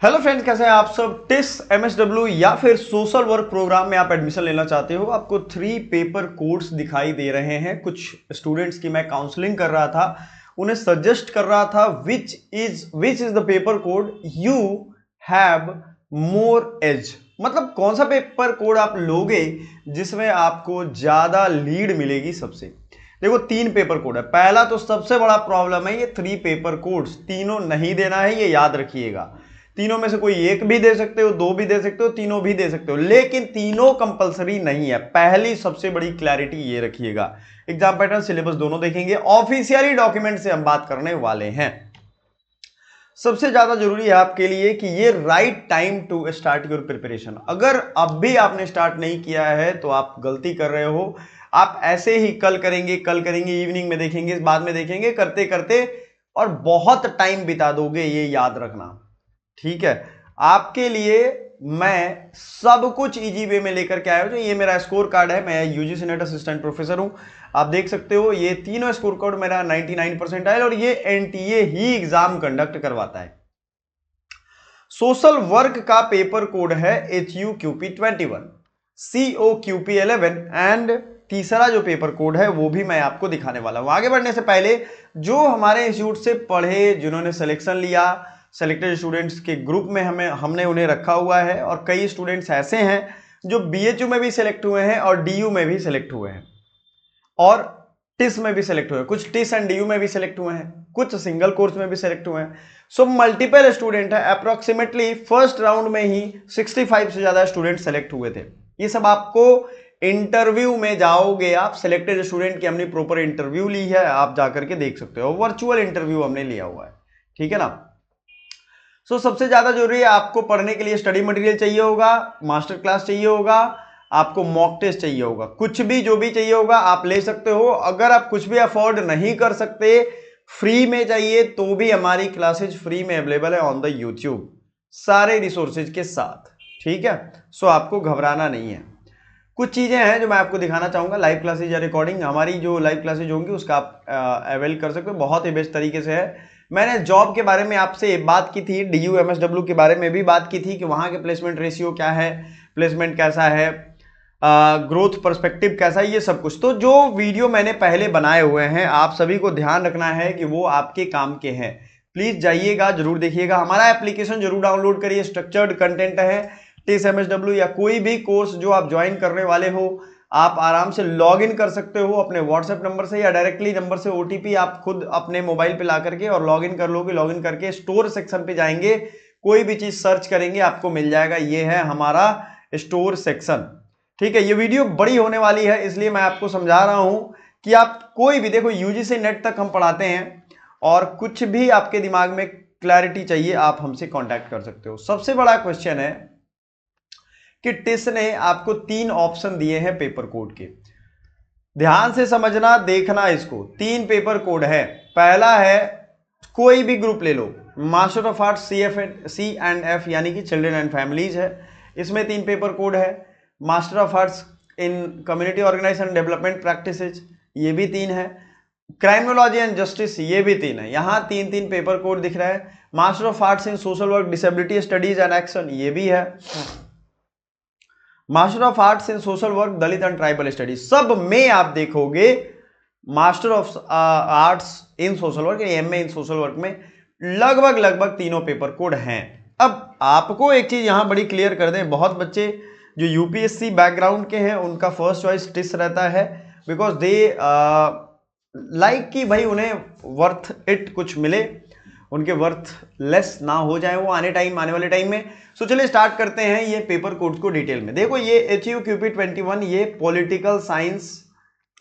Hello friends, कैसे हैं आप सब। टिस एमएसडब्ल्यू या फिर सोशल वर्क प्रोग्राम में आप एडमिशन लेना चाहते हो। आपको 3 पेपर कोर्स दिखाई दे रहे हैं। कुछ स्टूडेंट्स की मैं काउंसलिंग कर रहा था, उन्हें सजेस्ट कर रहा था which is the paper code you have more age. मतलब कौन सा पेपर कोड आप लोगे जिसमें आपको ज्यादा लीड मिलेगी। सबसे देखो 3 पेपर कोड है। पहला तो सबसे बड़ा प्रॉब्लम है ये 3 पेपर कोड्स, तीनों नहीं देना है, ये याद रखिएगा। तीनों में से कोई एक भी दे सकते हो, 2 भी दे सकते हो, तीनों भी दे सकते हो, लेकिन तीनों कंपलसरी नहीं है। पहली सबसे बड़ी क्लैरिटी ये रखिएगा। एग्जाम पैटर्न, सिलेबस दोनों देखेंगे। ऑफिशियली डॉक्यूमेंट से हम बात करने वाले हैं। सबसे ज्यादा जरूरी है आपके लिए कि ये right time to start your preparation. अगर अब भी आपने स्टार्ट नहीं किया है तो आप गलती कर रहे हो। आप ऐसे ही कल करेंगे, इवनिंग में देखेंगे, बाद में देखेंगे, करते करते और बहुत टाइम बिता दोगे, ये याद रखना। ठीक है, आपके लिए मैं सब कुछ इजी वे में लेकर के आया हूं। ये मेरा स्कोर कार्ड है, मैं यूजीसी नेट असिस्टेंट प्रोफेसर हूं। आप देख सकते हो ये तीनों स्कोर कार्ड मेरा 99% आया और ये एनटीए ही एग्जाम कंडक्ट करवाता है। सोशल वर्क का पेपर कोड है HUQP21, COQP11 एंड तीसरा जो पेपर कोड है वो भी मैं आपको दिखाने वाला हूं। आगे बढ़ने से पहले जो हमारे इंस्टीट्यूट से पढ़े, जिन्होंने सिलेक्शन लिया, सेलेक्टेड स्टूडेंट्स के ग्रुप में हमने उन्हें रखा हुआ है। और कई स्टूडेंट्स ऐसे हैं जो BHU में भी सिलेक्ट हुए हैं और DU में भी सिलेक्ट हुए हैं और टिस में भी सिलेक्ट हुए हैं। कुछ टिस एंड DU में भी सिलेक्ट हुए हैं, कुछ सिंगल कोर्स में भी सिलेक्ट हुए हैं। सो मल्टीपल स्टूडेंट है। अप्रोक्सीमेटली फर्स्ट राउंड में ही 65 से ज्यादा स्टूडेंट सेलेक्ट हुए थे। ये सब आपको इंटरव्यू में जाओगे आप, सिलेक्टेड स्टूडेंट की हमने प्रॉपर इंटरव्यू ली है, आप जाकर के देख सकते हो। वर्चुअल इंटरव्यू हमने लिया हुआ है, ठीक है ना। सो सबसे ज्यादा जरूरी है, आपको पढ़ने के लिए स्टडी मटेरियल चाहिए होगा, मास्टर क्लास चाहिए होगा, आपको मॉक टेस्ट चाहिए होगा। कुछ भी जो भी चाहिए होगा आप ले सकते हो। अगर आप कुछ भी अफोर्ड नहीं कर सकते, फ्री में चाहिए, तो भी हमारी क्लासेज फ्री में अवेलेबल है ऑन द यूट्यूब, सारे रिसोर्सेज के साथ। ठीक है, सो आपको घबराना नहीं है। कुछ चीजें हैं जो मैं आपको दिखाना चाहूंगा। लाइव क्लासेज या रिकॉर्डिंग, हमारी जो लाइव क्लासेज होंगी उसका आप अवेल कर सकते हो, बहुत ही बेस्ट तरीके से है। मैंने जॉब के बारे में आपसे बात की थी, DU MSW के बारे में भी बात की थी कि वहां के प्लेसमेंट रेशियो क्या है, प्लेसमेंट कैसा है, ग्रोथ पर्सपेक्टिव कैसा है, ये सब कुछ। तो जो वीडियो मैंने पहले बनाए हुए हैं, आप सभी को ध्यान रखना है कि वो आपके काम के हैं। प्लीज जाइएगा, जरूर देखिएगा। हमारा एप्लीकेशन जरूर डाउनलोड करिए, स्ट्रक्चर्ड कंटेंट है। टिस MSW या कोई भी कोर्स जो आप ज्वाइन करने वाले हो, आप आराम से लॉग इन कर सकते हो अपने व्हाट्सएप नंबर से या डायरेक्टली नंबर से OTP आप खुद अपने मोबाइल पे ला करके और लॉग इन कर लोगे। लॉग इन करके स्टोर सेक्शन पे जाएंगे, कोई भी चीज सर्च करेंगे आपको मिल जाएगा। ये है हमारा स्टोर सेक्शन। ठीक है, ये वीडियो बड़ी होने वाली है, इसलिए मैं आपको समझा रहा हूं कि आप कोई भी, देखो UGC नेट तक हम पढ़ाते हैं और कुछ भी आपके दिमाग में क्लैरिटी चाहिए आप हमसे कांटेक्ट कर सकते हो। सबसे बड़ा क्वेश्चन है कि टिस ने आपको 3 ऑप्शन दिए हैं पेपर कोड के। ध्यान से समझना, देखना इसको। 3 पेपर कोड है। पहला है, कोई भी ग्रुप ले लो, मास्टर ऑफ आर्ट्स C&F यानी कि चिल्ड्रन एंड फैमिलीज है, इसमें 3 पेपर कोड है। Master of arts in community organisation and development practices, ये भी 3 है। क्राइमोलॉजी एंड जस्टिस, ये भी 3 है। यहां 3 पेपर कोड दिख रहा है। Master of arts in social work, disability studies and action, ये भी है। Master of arts in social work, Dalit and tribal studies, सब में आप देखोगे master of arts in social work, MA in social work में लगभग तीनों पेपर कोड हैं। अब आपको एक चीज यहां बड़ी क्लियर कर दें, बहुत बच्चे जो UPSC बैकग्राउंड के हैं उनका फर्स्ट चॉइस टिस रहता है, बिकॉज दे लाइक कि भाई उन्हें वर्थ इट कुछ मिले, उनके वर्थ लेस ना हो जाए वो आने वाले टाइम में। सो चलिए स्टार्ट करते हैं ये पेपर कोड्स को डिटेल में। देखो ये HUQP21 ये पॉलिटिकल साइंस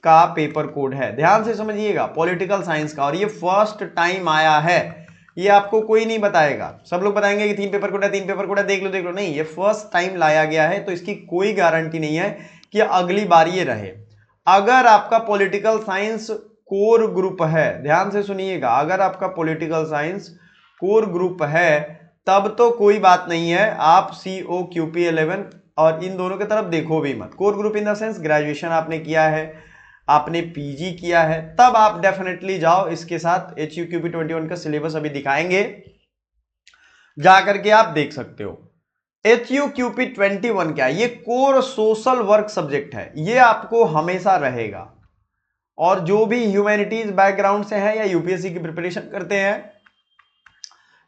का पेपर कोड है, ध्यान से समझिएगा, पॉलिटिकल साइंस का। और ये फर्स्ट टाइम आया है, ये आपको कोई नहीं बताएगा। सब लोग बताएंगे कि 3 पेपर कोड है, 3 पेपर कोड है, देख लो, नहीं, ये फर्स्ट टाइम लाया गया है, तो इसकी कोई गारंटी नहीं है कि अगली बार ये रहे। अगर आपका पॉलिटिकल साइंस कोर ग्रुप है, ध्यान से सुनिएगा, अगर आपका पॉलिटिकल साइंस कोर ग्रुप है तब तो कोई बात नहीं है, आप COQP11 और इन दोनों की तरफ देखो भी मत। Core group in the sense graduation आपने किया है, आपने PG किया है, तब आप डेफिनेटली जाओ इसके साथ। HUQP21 का सिलेबस अभी दिखाएंगे। जा करके आप देख सकते हो। HUQP 21 क्या है? ये कोर सोशल वर्क सब्जेक्ट है, ये आपको हमेशा रहेगा। और जो भी ह्यूमैनिटीज बैकग्राउंड से है या यूपीएससी की प्रिपरेशन करते हैं,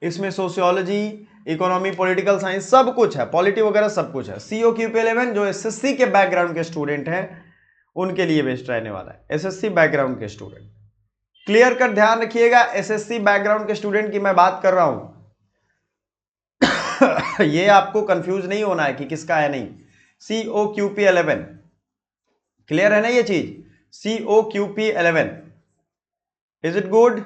इसमें सोशियोलॉजी, इकोनॉमी, पॉलिटिकल साइंस सब कुछ है, पॉलिटी वगैरह सब कुछ है। COQP 11 जो एसएससी के बैकग्राउंड के स्टूडेंट हैं उनके लिए बेस्ट रहने वाला है, एसएससी बैकग्राउंड के स्टूडेंट। क्लियर कर ध्यान रखिएगा, एसएससी बैकग्राउंड के स्टूडेंट की मैं बात कर रहा हूं। ये आपको कंफ्यूज नहीं होना है कि किसका है नहीं। COQP 11 क्लियर है ना ये चीज? COQP 11 is it good?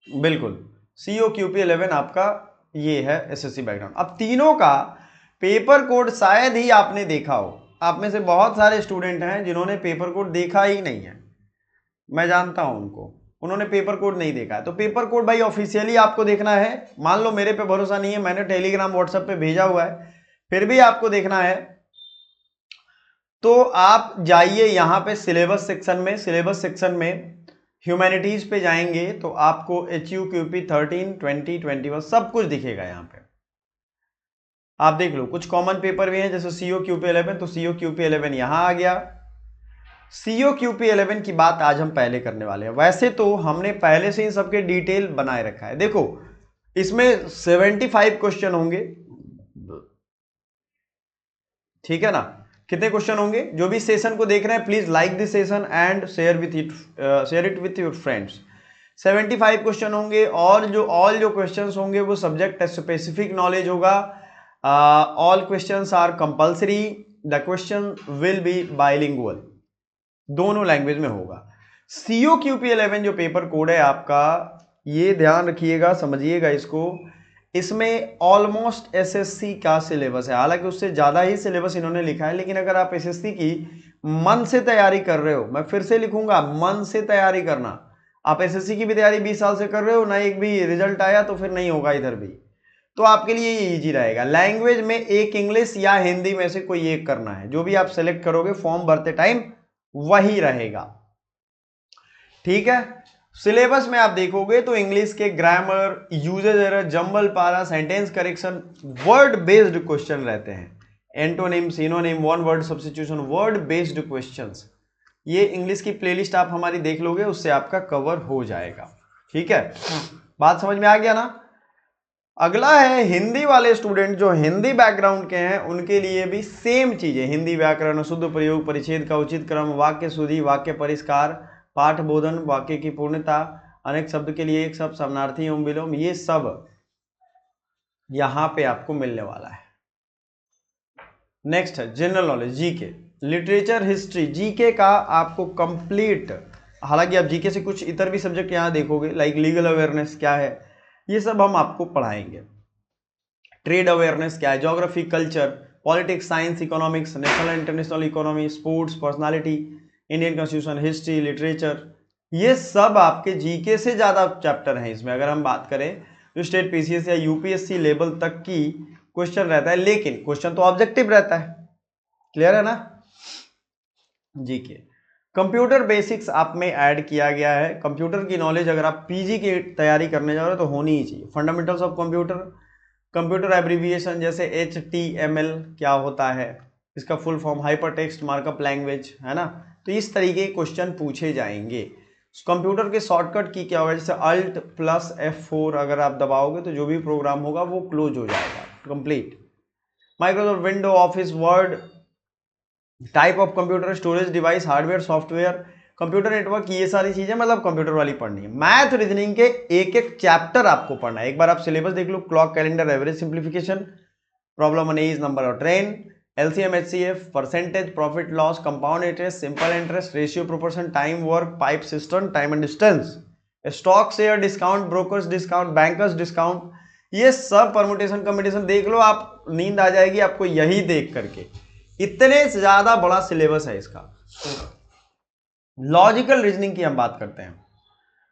बिल्कुल, COQP 11 आपका ये है एसएससी बैकग्राउंड। अब तीनों का पेपर कोड शायद ही आपने देखा हो। आप में से बहुत सारे स्टूडेंट हैं जिन्होंने पेपर कोड देखा ही नहीं है, मैं जानता हूं उनको, उन्होंने पेपर कोड नहीं देखा है। तो पेपर कोड भाई ऑफिशियली आपको देखना है। मान लो मेरे पे भरोसा नहीं है, मैंने टेलीग्राम व्हाट्सएप पे भेजा हुआ है, फिर भी आपको देखना है तो आप जाइए यहां पे सिलेबस सेक्शन में ह्यूमैनिटीज पे जाएंगे तो आपको HUQP 13, 20, 21 सब कुछ दिखेगा। यहां पे आप देख लो, कुछ कॉमन पेपर भी हैं जैसे COQP 11, तो COQP 11 यहां आ गया। COQP 11 की बात आज हम पहले करने वाले हैं। वैसे तो हमने पहले से ही सबके डिटेल बनाए रखा है। देखो इसमें 75 क्वेश्चन होंगे, ठीक है ना? कितने क्वेश्चन होंगे? जो भी सेशन को देख रहे हैं please like this session and share it with your friends. 75 question होंगे और ऑल जो क्वेश्चंस होंगे वो सब्जेक्ट स्पेसिफिक नॉलेज होगा। All questions are compulsory, the question will be bilingual, दोनों लैंग्वेज में होगा। COQP 11 जो पेपर कोड है आपका, ये ध्यान रखिएगा, समझिएगा इसको। इसमें ऑलमोस्ट एसएससी का सिलेबस है, हालांकि उससे ज्यादा ही सिलेबस इन्होंने लिखा है, लेकिन अगर आप एसएससी की मन से तैयारी कर रहे हो, मैं फिर से लिखूंगा, मन से तैयारी करना। आप एसएससी की भी तैयारी 20 साल से कर रहे हो ना, एक भी रिजल्ट आया तो फिर नहीं होगा इधर भी, तो आपके लिए ये इजी रहेगा। लैंग्वेज में एक इंग्लिश या हिंदी में से कोई एक करना है, जो भी आप सेलेक्ट करोगे फॉर्म भरते टाइम वही रहेगा, ठीक है? सिलेबस में आप देखोगे तो इंग्लिश के ग्रामर, यूजेज एरर, जंबल पारा, sentence correction, word based question रहते हैं। Antonym, synonym, one word substitution, word based questions. ये इंग्लिश की प्लेलिस्ट आप हमारी देख लोगे, उससे आपका कवर हो जाएगा, ठीक है? बात समझ में आ गया ना? अगला है हिंदी वाले स्टूडेंट, जो हिंदी बैकग्राउंड के हैं उनके लिए भी सेम चीजें। हिंदी व्याकरण, शुद्ध प्रयोग, परिच्छेद का उचित क्रम, वाक्य शुद्धि, वाक्य परिष्कार, पाठ बोधन, वाक्य की पूर्णता, अनेक शब्द के लिए एक शब्द, समानार्थी एवं विलोम, ये सब यहां पे आपको मिलने वाला है। नेक्स्ट है general knowledge, GK, literature, history, GK का आपको कंप्लीट, हालांकि आप जीके से कुछ इतर भी सब्जेक्ट यहां देखोगे, लाइक लीगल अवेयरनेस क्या है, ये सब हम आपको पढ़ाएंगे। ट्रेड अवेयरनेस क्या है, geography, culture, politics, science, economics, national international economy, sports, personality, Indian constitution, history, literature, ये सब आपके जीके से ज्यादा चैप्टर हैं इसमें। अगर हम बात करें जो स्टेट पीसीएस या यूपीएससी लेवल तक की क्वेश्चन रहता है, लेकिन क्वेश्चन तो ऑब्जेक्टिव रहता है, क्लियर है ना? जीके। कंप्यूटर बेसिक्स आप में ऐड किया गया है। कंप्यूटर की नॉलेज अगर आप पीजी की तैयारी करने जा रहे हो तो होनी ही चाहिए। Fundamentals of computer, computer abbreviation जैसे HTML क्या होता है, इसका full form hyper text markup language, है ना? तो इस तरीके के क्वेश्चन पूछे जाएंगे। कंप्यूटर के शॉर्टकट की क्या होगा, जैसे Alt+F4 अगर आप दबाओगे तो जो भी प्रोग्राम होगा वो क्लोज हो जाएगा, complete. Microsoft window, office, word, type of computer, storage device, hardware, software, computer network, ये सारी चीजें मतलब कंप्यूटर वाली पढ़नी है। मैथ रीजनिंग के एक एक चैप्टर आपको पढ़ना है। एक बार आप सिलेबस देख लो, clock, calendar, average, simplification, problem on age, number of train, LCM, HCF, percentage, profit loss, compound interest, simple interest, ratio proportion, time work, pipe system, time and distance, stock share discount, brokers discount, bankers discount, ये सब permutation combination देख लो, आप नींद आ जाएगी आपको यही देख करके, इतने से ज्यादा बड़ा सिलेबस है इसका। लॉजिकल रीजनिंग की हम बात करते हैं,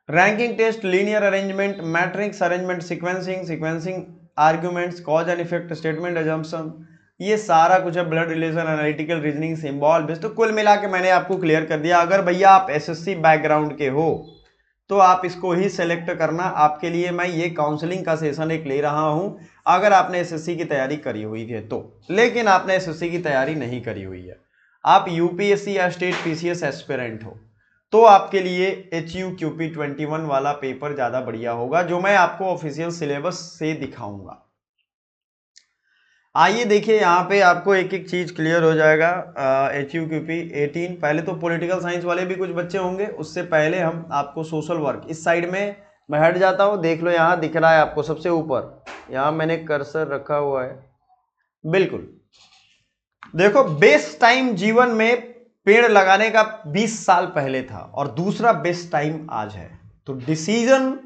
ranking test, linear arrangement, matrix arrangement, sequencing arguments, cause and effect, statement assumption, ये सारा कुछ है। Blood relation, analytical reasoning, symbol based. तो कुल मिला के मैंने आपको क्लियर कर दिया। अगर भैया आप एसएससी बैकग्राउंड के हो तो आप इसको ही सेलेक्ट करना। आपके लिए मैं ये काउंसलिंग का सेशन एक ले रहा हूं, अगर आपने एसएससी की तैयारी करी हुई है तो। लेकिन आपने एसएससी की तैयारी नहीं करी हुई है, आप यूपीएससी या स्टेट पीसीएस एस्पिरेंट हो, तो आपके लिए HUQP 21 वाला पेपर ज्यादा बढ़िया होगा, जो मैं आपको ऑफिशियल सिलेबस से दिखाऊंगा। आइए देखिए, यहाँ पे आपको एक एक चीज क्लियर हो जाएगा। HUQP 18, पहले तो पॉलिटिकल साइंस वाले भी कुछ बच्चे होंगे, उससे पहले हम आपको सोशल वर्क, इस साइड में मैं हट जाता हूँ, देख लो यहाँ दिख रहा है आपको सबसे ऊपर, यहाँ मैंने कर्सर रखा हुआ है, बिल्कुल देखो। बेस्ट टाइम जीवन में पेड़ लगाने का 20 साल पहले था, और दूसरा बेस्ट टाइम आज है। तो डिसीजन,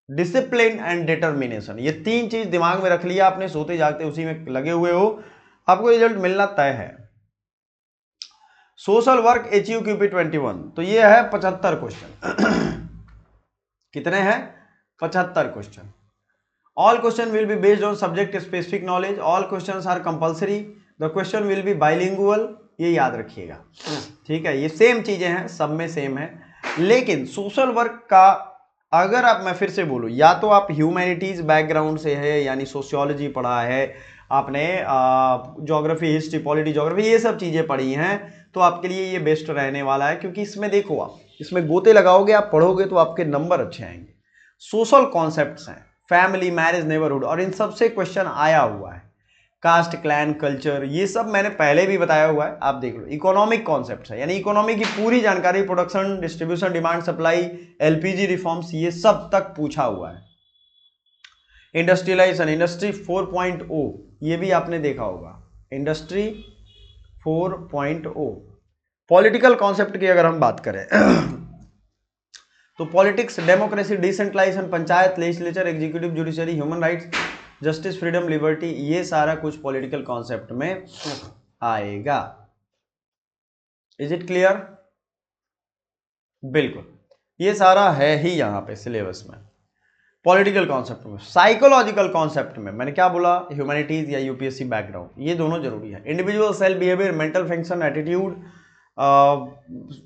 डिसिप्लिन एंड डिटर्मिनेशन, ये तीन चीज दिमाग में रख लिया आपने, सोते जागते उसी में लगे हुए हो, आपको रिजल्ट मिलना तय है। सोशल वर्क HUQP 21, तो ये है 75 क्वेश्चन। कितने हैं? 75 question. All question will be based on subject specific knowledge, all questions are compulsory, the question will be bilingual, ये याद रखिएगा, ठीक है। ये सेम चीजें हैं, सब में सेम है। लेकिन सोशल वर्क का, अगर आप, मैं फिर से बोलूं, या तो आप ह्यूमैनिटीज बैकग्राउंड से है, यानी सोशियोलॉजी पढ़ा है आपने, ज्योग्राफी, हिस्ट्री, पॉलिटी, ज्योग्राफी, ये सब चीजें पढ़ी हैं, तो आपके लिए ये बेस्ट रहने वाला है। क्योंकि इसमें देखो, आप इसमें गोते लगाओगे, आप पढ़ोगे तो आपके नंबर अच्छे आएंगे। सोशल कॉन्सेप्ट्स हैं, फैमिली, मैरिज, नेबरहुड, और इन सब से क्वेश्चन आया हुआ है। कास्ट, क्लैन, कल्चर, ये सब मैंने पहले भी बताया हुआ है, आप देख लो। इकोनॉमिक कॉन्सेप्ट्स है, यानी इकोनॉमी की पूरी जानकारी, production, distribution, demand, supply, LPG reforms, ये सब तक पूछा हुआ है। इंडस्ट्रियलाइजेशन, इंडस्ट्री 4.0, ये भी आपने देखा होगा, इंडस्ट्री 4.0। पॉलिटिकल कॉन्सेप्ट की अगर हम बात करें तो politics, democracy, decentralisation, panchayat, legislature, executive, judiciary, human rights, justice, freedom, liberty, ये सारा कुछ पॉलिटिकल कॉन्सेप्ट में आएगा। Is it clear? बिल्कुल, ये सारा है ही यहां पे सिलेबस में। पॉलिटिकल कॉन्सेप्ट में, साइकोलॉजिकल कॉन्सेप्ट में मैंने क्या बोला, ह्यूमैनिटीज या यूपीएससी बैकग्राउंड, ये दोनों जरूरी है। Individual self behaviour, mental function, attitude,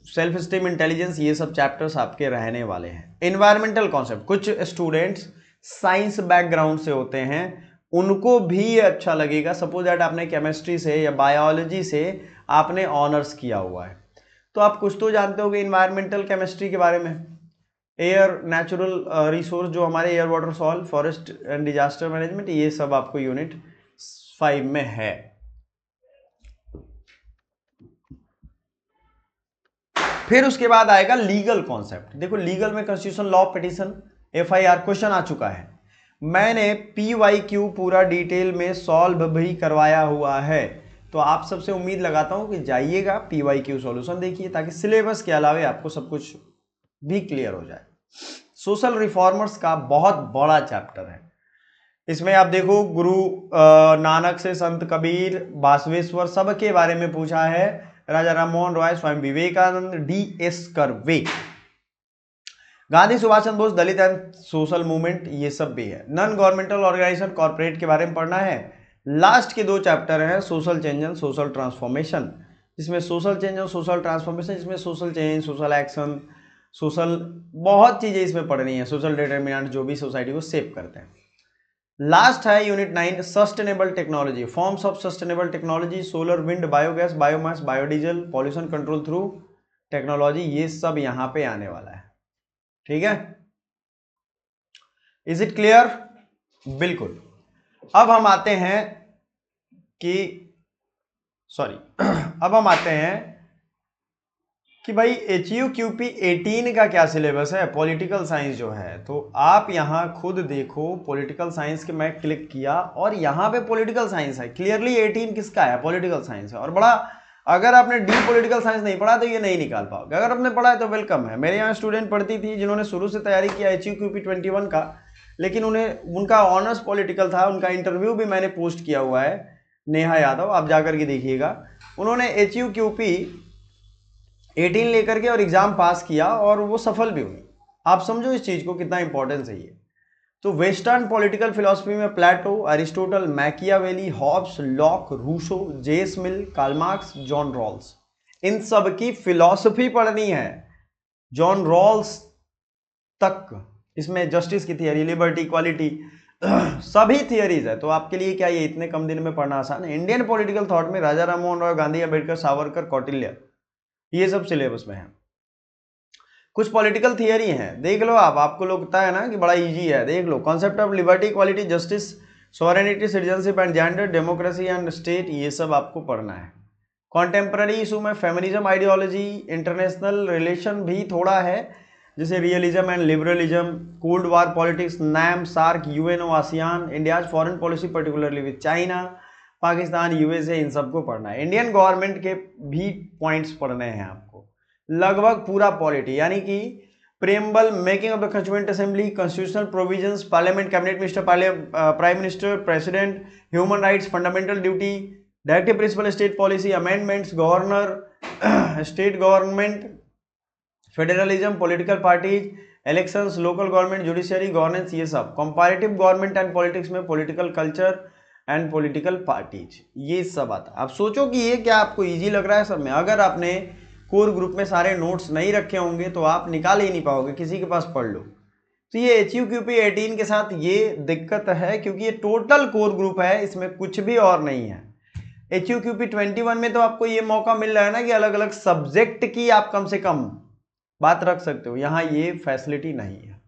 self esteem, intelligence, ये सब चैप्टर्स आपके रहने वाले हैं। एनवायरमेंटल कॉन्सेप्ट, कुछ स्टूडेंट्स साइंस बैकग्राउंड से होते हैं, उनको भी ये अच्छा लगेगा। सपोज दैट आपने केमिस्ट्री से या बायोलॉजी से आपने ऑनर्स किया हुआ है, तो आप कुछ तो जानते होगे इन्वायरमेंटल केमिस्ट्री के बारे में। एयर, नेचुरल रिसोर्स, जो हमारे air, water, soil, forest and disaster management, ये सब आपको यूनिट 5 में है। फिर उसके बाद आएगा लीगल कॉन्सेप्ट। देखो, लीगल में constitution, law, petition, FIR, question आ चुका है। मैंने PYQ पूरा डिटेल में सॉल्व भी करवाया हुआ है, तो आप सबसे उम्मीद लगाता हूं कि जाइएगा PYQ सॉल्यूशन देखिए, ताकि सिलेबस के अलावे आपको सब कुछ भी क्लियर हो जाए। सोशल रिफॉर्मर्स का बहुत बड़ा चैप्टर है, इसमें आप देखो गुरु नानक से संत कबीर, बासवेश्वर, सब के बारे में पूछा है। Raja Rammohan Roy, Swami Vivekananda, DS Karve, Gandhi, Subhash Chandra Bose, Dalit and social movement, ये सब भी है। नॉन गवर्नमेंटल ऑर्गेनाइजेशन, कॉर्पोरेट के बारे में पढ़ना है। लास्ट के 2 चैप्टर हैं, social change and social transformation, जिसमें सोशल चेंज और सोशल ट्रांसफॉर्मेशन, जिसमें social change, social action, social, बहुत चीजें इसमें पढ़नी है। सोशल डिटरमिनेंट, जो भी सोसाइटी को शेप करते हैं। लास्ट है unit 9, sustainable technology, forms of sustainable technology, solar, wind, biogas, biomass, biodiesel, pollution control through technology, ये सब यहां पे आने वाला है। ठीक है, इज इट क्लियर? बिल्कुल। अब हम आते हैं कि अब हम आते हैं कि भाई HUQP 18 का क्या सिलेबस है, पॉलिटिकल साइंस जो है। तो आप यहां खुद देखो, पॉलिटिकल साइंस के मैं क्लिक किया और यहां पे पॉलिटिकल साइंस है, क्लियरली 18 किसका है, पॉलिटिकल साइंस है। और बड़ा, अगर आपने डीप पॉलिटिकल साइंस नहीं पढ़ा तो ये नहीं निकाल पाओगे, अगर आपने पढ़ा है तो वेलकम है। मेरे यहाँ स्टूडेंट पढ़ती थी जिन्होंने शुरू से तैयारी किया HUQP 21 का, लेकिन उनका ऑनर्स पॉलिटिकल था। उनका इंटरव्यू भी मैंने पोस्ट किया हुआ है, नेहा यादव, आप जाकर के देखिएगा। उन्होंने HUQP 18 लेकर के और एग्जाम पास किया और वो सफल भी हुई। आप समझो इस चीज को कितना इंपॉर्टेंस है ये। तो वेस्टर्न पॉलिटिकल फिलॉसफी में Plato, Aristotle, Machiavelli, Hobbes, Locke, Rousseau, JS Mill, Karl Marx, John Rawls, इन सब की फिलॉसफी पढ़नी है। जॉन रॉल्स तक इसमें जस्टिस की थियरी, लिबर्टी, इक्वालिटी, सभी थियरीज है। तो आपके लिए क्या ये इतने कम दिन में पढ़ना आसान है? इंडियन पॉलिटिकल थॉट में राजा राममोहन रॉय, गांधी, अम्बेडकर, सावरकर, कौटिल्य, ये सब सिलेबस में है। कुछ पॉलिटिकल थियरी हैं, देख लो आप, आपको लगता है ना कि बड़ा इजी है, देख लो। Concept of liberty, equality, justice, sovereignty, citizenship and gender, democracy and state, ये सब आपको पढ़ना है। कॉन्टेम्पररी इशू में फेमिनिज्म, आइडियोलॉजी, इंटरनेशनल रिलेशन भी थोड़ा है, जैसे realism and liberalism, cold war politics, NAM, SAARC, UNO, ASEAN, India's foreign policy particularly with China, Pakistan, USA, इन सबको पढ़ना है। इंडियन गवर्नमेंट के भी पॉइंट्स पढ़ने हैं आपको, लगभग पूरा पॉलिटी, यानी कि preamble, making of the constituent assembly, constitutional provisions, parliament, cabinet minister, prime minister, president, human rights, fundamental duty, directive principle, state policy, amendments, governor, state government, federalism, political parties, elections, local government, judiciary, governance, ये सब। Comparative government and politics में political culture and political parties, ये सब आता है। आप सोचो कि ये क्या आपको इजी लग रहा है सब में? अगर आपने कोर ग्रुप में सारे नोट्स नहीं रखे होंगे तो आप निकाल ही नहीं पाओगे, किसी के पास पढ़ लो। तो ये HUQP 18 के साथ ये दिक्कत है, क्योंकि ये टोटल कोर ग्रुप है, इसमें कुछ भी और नहीं है। HUQP 21 में तो आपको ये मौका मिल रहा है ना कि अलग अलग सब्जेक्ट की आप कम से कम बात रख सकते हो, यहां ये फैसिलिटी नहीं है।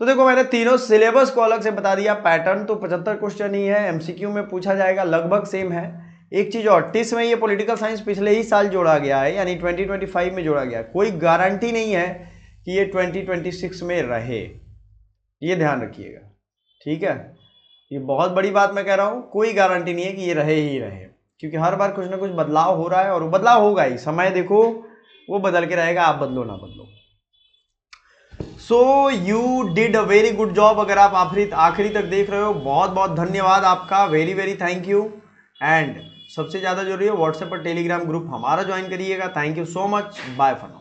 तो देखो, मैंने तीनों सिलेबस को अलग से बता दिया। पैटर्न तो 75 क्वेश्चन ही है, MCQ में पूछा जाएगा, लगभग सेम है। एक चीज और, टिस में ये पॉलिटिकल साइंस पिछले ही साल जोड़ा गया है, यानी 2025 में जोड़ा गया है। कोई गारंटी नहीं है कि ये 2026 में रहे, ये ध्यान रखिएगा, ठीक है? ये बहुत बड़ी बात मैं कह रहा हूं, कोई गारंटी नहीं है कि ये रहे ही रहे, क्योंकि हर बार कुछ ना कुछ बदलाव हो रहा है, और वो बदलाव होगा ही, समय देखो वो बदल के रहेगा, आप बदलो ना बदलो। So you did a very good job. अगर आप आखिरी तक देख रहे हो, बहुत बहुत धन्यवाद आपका, very very thank you. And सबसे ज्यादा जरूरी है, व्हाट्सएप और टेलीग्राम ग्रुप हमारा ज्वाइन करिएगा। Thank you so much, bye for now.